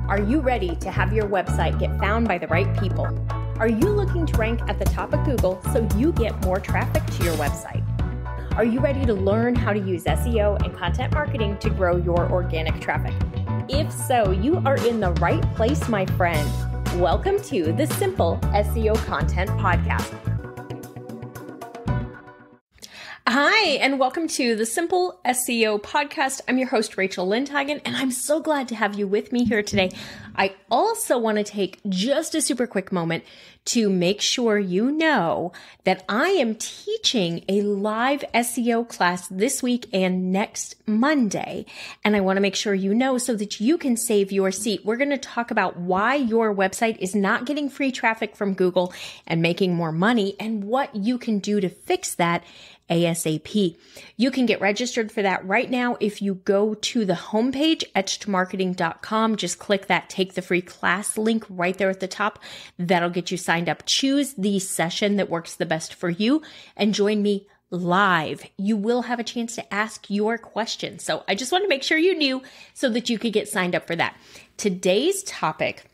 Are you ready to have your website get found by the right people? Are you looking to rank at the top of Google so you get more traffic to your website? Are you ready to learn how to use SEO and content marketing to grow your organic traffic? If so, you are in the right place, my friend. Welcome to the Simple SEO Content Podcast. Hi, and welcome to the Simple SEO Podcast. I'm your host, Rachel Lindhagen, and I'm so glad to have you with me here today. I also want to take just a super quick moment to make sure you know that I am teaching a live SEO class this week and next Monday. And I want to make sure you know so that you can save your seat. We're going to talk about why your website is not getting free traffic from Google and making more money and what you can do to fix that ASAP. You can get registered for that right now if you go to the homepage, etchedmarketing.com. Just click that Take the Free Class link right there at the top. That'll get you signed up. Choose the session that works the best for you and join me live. You will have a chance to ask your questions. So I just want to make sure you knew so that you could get signed up for that. Today's topic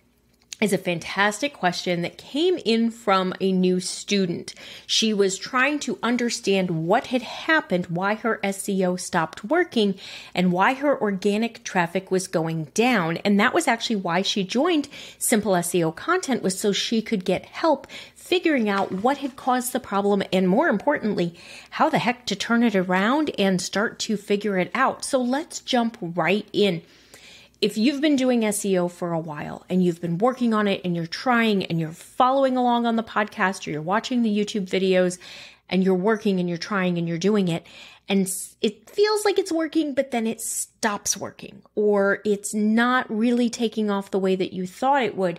is a fantastic question that came in from a new student. She was trying to understand what had happened, why her SEO stopped working, and why her organic traffic was going down. And that was actually why she joined Simple SEO Content, was so she could get help figuring out what had caused the problem and, more importantly, how the heck to turn it around and start to figure it out. So let's jump right in. If you've been doing SEO for a while and you've been working on it and you're trying and you're following along on the podcast or you're watching the YouTube videos and you're working and you're trying and you're doing it and it feels like it's working, but then it stops working or it's not really taking off the way that you thought it would,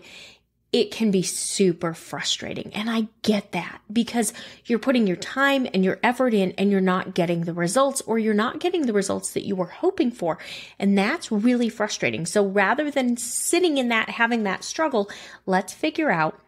it can be super frustrating. And I get that because you're putting your time and your effort in and you're not getting the results, or you're not getting the results that you were hoping for. And that's really frustrating. So rather than sitting in that, having that struggle, let's figure out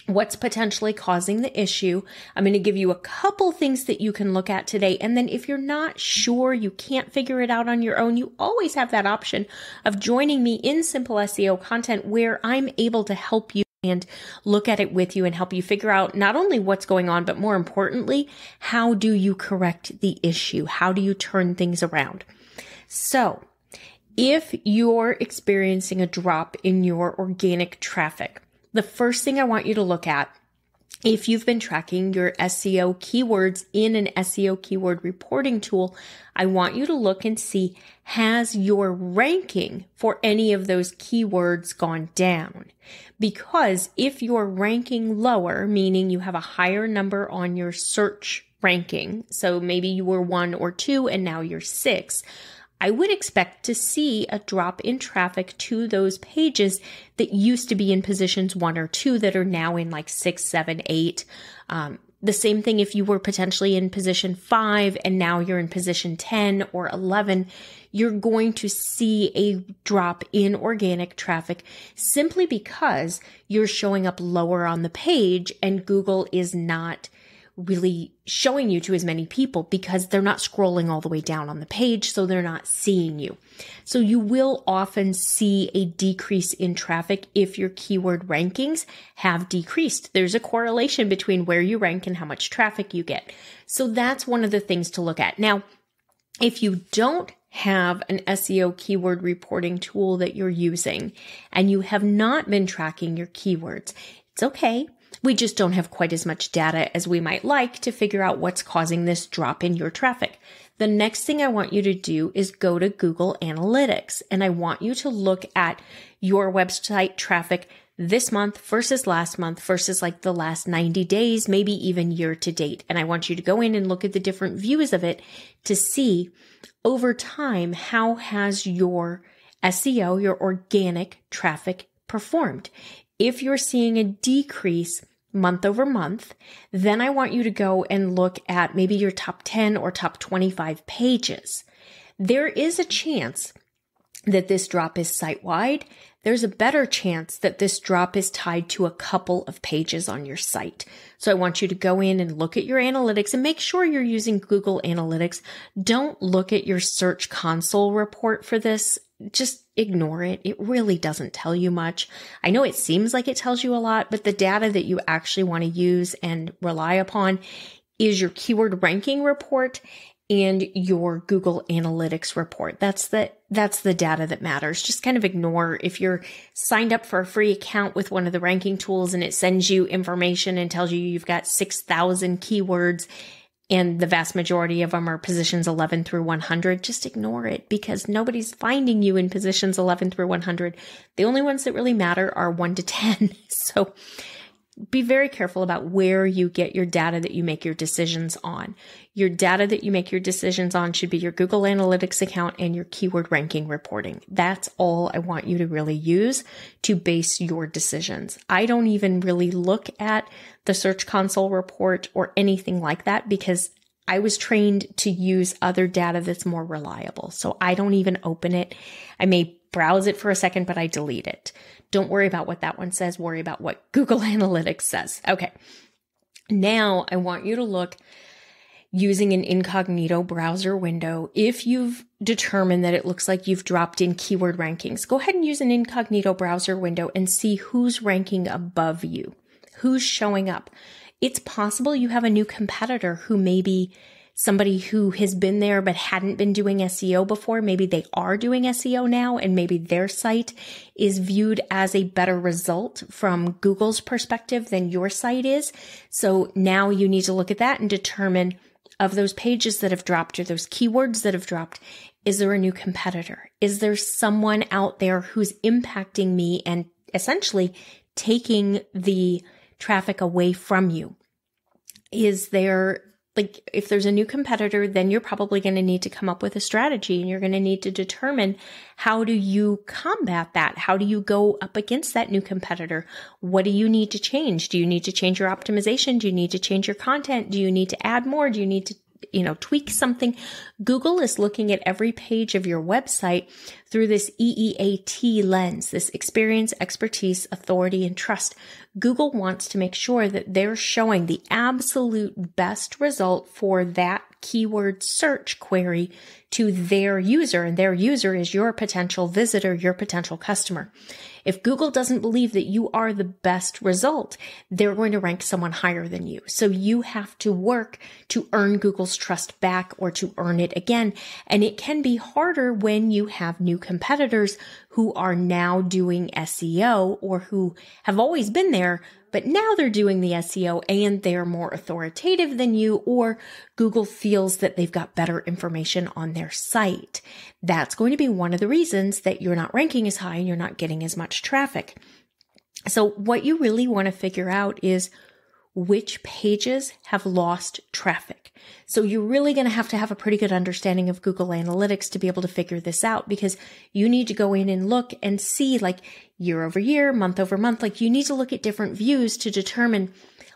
what's potentially causing the issue. I'm going to give you a couple things that you can look at today. And then if you're not sure, you can't figure it out on your own, you always have that option of joining me in Simple SEO Content, where I'm able to help you and look at it with you and help you figure out not only what's going on, but more importantly, how do you correct the issue? How do you turn things around? So if you're experiencing a drop in your organic traffic, the first thing I want you to look at, if you've been tracking your SEO keywords in an SEO keyword reporting tool, I want you to look and see, has your ranking for any of those keywords gone down? Because if you're ranking lower, meaning you have a higher number on your search ranking, so maybe you were 1 or 2 and now you're 6, I would expect to see a drop in traffic to those pages that used to be in positions 1 or 2 that are now in like 6, 7, 8. The same thing if you were potentially in position 5 and now you're in position 10 or 11, you're going to see a drop in organic traffic simply because you're showing up lower on the page and Google is not really showing you to as many people because they're not scrolling all the way down on the page, so they're not seeing you. So you will often see a decrease in traffic if your keyword rankings have decreased. There's a correlation between where you rank and how much traffic you get. So that's one of the things to look at. Now, if you don't have an SEO keyword reporting tool that you're using and you have not been tracking your keywords, it's okay. We just don't have quite as much data as we might like to figure out what's causing this drop in your traffic. The next thing I want you to do is go to Google Analytics, and I want you to look at your website traffic this month versus last month versus like the last 90 days, maybe even year to date. And I want you to go in and look at the different views of it to see over time, how has your SEO, your organic traffic performed? If you're seeing a decrease month over month, then I want you to go and look at maybe your top 10 or top 25 pages. There is a chance that this drop is site-wide. There's a better chance that this drop is tied to a couple of pages on your site. So I want you to go in and look at your analytics and make sure you're using Google Analytics. Don't look at your Search Console report for this. just ignore it. It really doesn't tell you much. I know it seems like it tells you a lot, but the data that you actually want to use and rely upon is your keyword ranking report and your Google Analytics report. That's the data that matters. Just kind of ignore if you're signed up for a free account with one of the ranking tools and it sends you information and tells you you've got 6,000 keywords and the vast majority of them are positions 11 through 100. Just ignore it because nobody's finding you in positions 11 through 100. The only ones that really matter are 1 to 10. So be very careful about where you get your data that you make your decisions on. Your data that you make your decisions on should be your Google Analytics account and your keyword ranking reporting. That's all I want you to really use to base your decisions. I don't even really look at the Search Console report or anything like that because I was trained to use other data that's more reliable. So I don't even open it. I may browse it for a second, but I delete it. Don't worry about what that one says. Worry about what Google Analytics says. Okay. Now I want you to look using an incognito browser window. If you've determined that it looks like you've dropped in keyword rankings, go ahead and use an incognito browser window and see who's ranking above you, who's showing up. It's possible you have a new competitor who may be somebody who has been there but hadn't been doing SEO before. Maybe they are doing SEO now and maybe their site is viewed as a better result from Google's perspective than your site is. So now you need to look at that and determine of those pages that have dropped or those keywords that have dropped, is there a new competitor? Is there someone out there who's impacting me and essentially taking the traffic away from you? Is there, like, if there's a new competitor, then you're probably going to need to come up with a strategy and you're going to need to determine how do you combat that? How do you go up against that new competitor? What do you need to change? Do you need to change your optimization? Do you need to change your content? Do you need to add more? Do you need to tweak something? Google is looking at every page of your website through this EEAT lens, this experience, expertise, authority, and trust. Google wants to make sure that they're showing the absolute best result for that keyword search query to their user, and their user is your potential visitor, your potential customer. If Google doesn't believe that you are the best result, they're going to rank someone higher than you. So you have to work to earn Google's trust back or to earn it again. And it can be harder when you have new competitors who are now doing SEO or who have always been there, but now they're doing the SEO and they're more authoritative than you, or Google feels that they've got better information on their site. That's going to be one of the reasons that you're not ranking as high and you're not getting as much traffic. So what you really want to figure out is which pages have lost traffic. So you're really going to have a pretty good understanding of Google Analytics to be able to figure this out, because you need to go in and look and see, like, year over year, month over month, like you need to look at different views to determine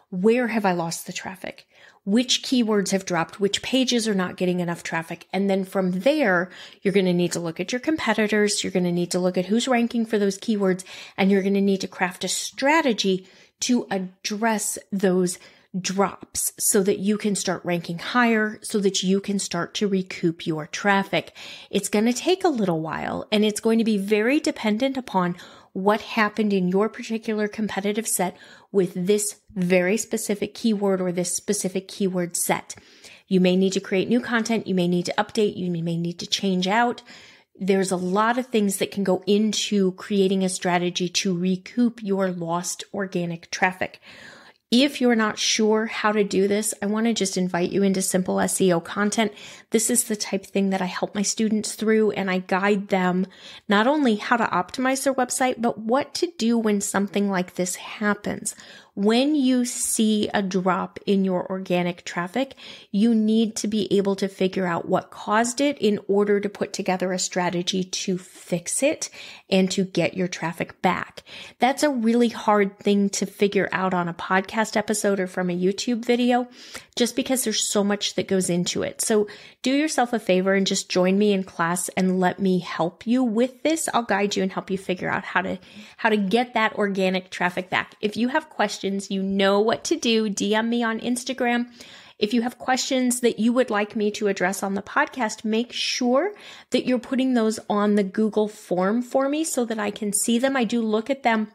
where have I lost the traffic, which keywords have dropped, which pages are not getting enough traffic. And then from there, you're going to need to look at your competitors. You're going to need to look at who's ranking for those keywords, and you're going to need to craft a strategy to address those drops so that you can start ranking higher, so that you can start to recoup your traffic. It's going to take a little while, and it's going to be very dependent upon what happened in your particular competitive set with this very specific keyword or this specific keyword set. You may need to create new content. You may need to update. You may need to change out. There's a lot of things that can go into creating a strategy to recoup your lost organic traffic. If you're not sure how to do this, I want to just invite you into Simple SEO Content. This is the type of thing that I help my students through, and I guide them not only how to optimize their website, but what to do when something like this happens. When you see a drop in your organic traffic, you need to be able to figure out what caused it in order to put together a strategy to fix it and to get your traffic back. That's a really hard thing to figure out on a podcast episode or from a YouTube video, just because there's so much that goes into it. So do yourself a favor and just join me in class and let me help you with this. I'll guide you and help you figure out how to get that organic traffic back. If you have questions, you know what to do. DM me on Instagram. If you have questions that you would like me to address on the podcast, make sure that you're putting those on the Google form for me so that I can see them. I do look at them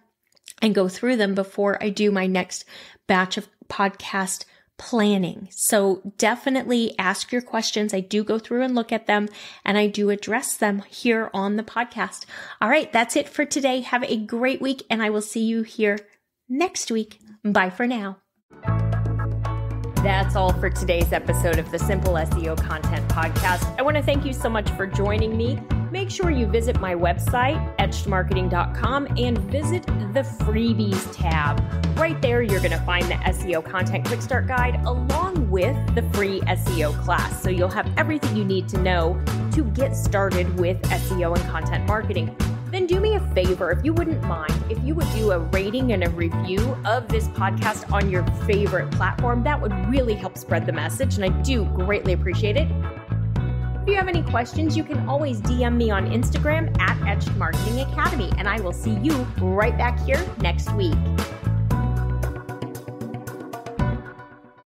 and go through them before I do my next batch of podcast planning. So definitely ask your questions. I do go through and look at them, and I do address them here on the podcast. All right, that's it for today. Have a great week, and I will see you here next week. Bye for now. That's all for today's episode of the Simple SEO Content Podcast. I want to thank you so much for joining me. Make sure you visit my website, etchedmarketing.com, and visit the freebies tab. Right there, you're going to find the SEO Content Quick Start Guide along with the free SEO class. So you'll have everything you need to know to get started with SEO and content marketing. Then do me a favor, if you wouldn't mind, if you would do a rating and a review of this podcast on your favorite platform. That would really help spread the message, and I do greatly appreciate it. If you have any questions, you can always DM me on Instagram at Etched Marketing Academy, and I will see you right back here next week.